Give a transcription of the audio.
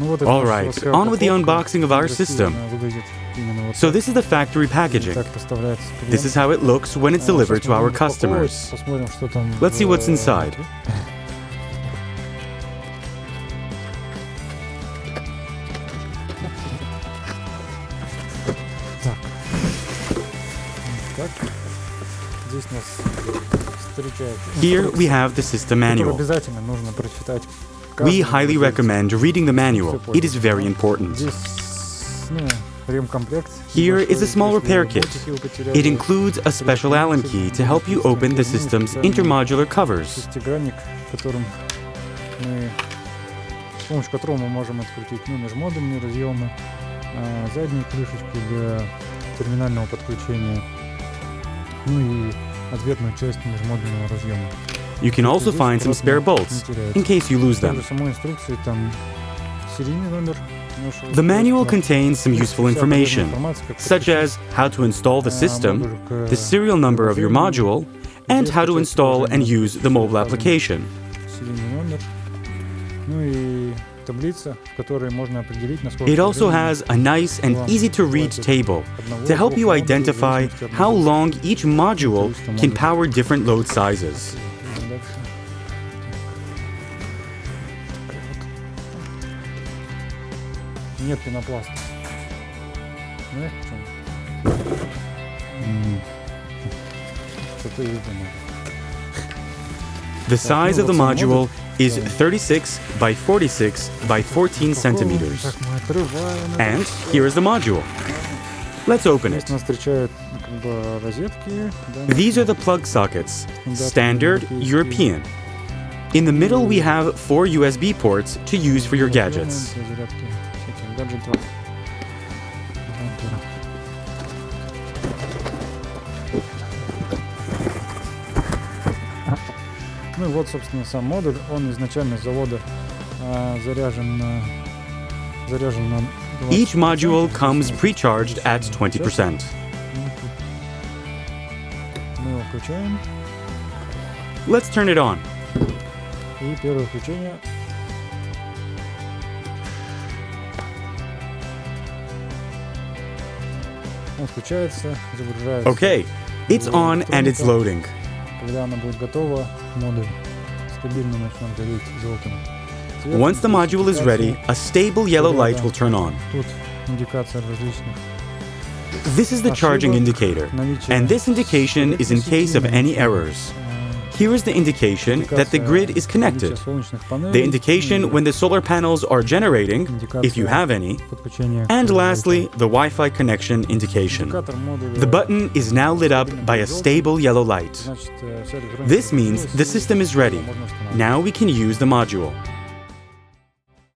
Alright, on with the unboxing of our system. So this is the factory packaging. This is how it looks when it's delivered to our customers. Let's see what's inside. Here we have the system manual. We highly recommend reading the manual. It is very important. Here is a small repair kit. It includes a special Allen key to help you open the system's intermodular covers. You can also find some spare bolts, in case you lose them. The manual contains some useful information, such as how to install the system, the serial number of your module, and how to install and use the mobile application. It also has a nice and easy-to-read table to help you identify how long each module can power different load sizes. The size of the module is 36 by 46 by 14 centimeters. And here is the module. Let's open it. These are the plug sockets, standard European. In the middle we have 4 USB ports to use for your gadgets. Each module comes pre-charged at 20%. Let's turn it on. Okay, it's on and it's loading. Once the module is ready, a stable yellow light will turn on. This is the charging indicator, and this indication is in case of any errors. Here is the indication that the grid is connected, the indication when the solar panels are generating, if you have any, and lastly, the Wi-Fi connection indication. The button is now lit up by a stable yellow light. This means the system is ready. Now we can use the module.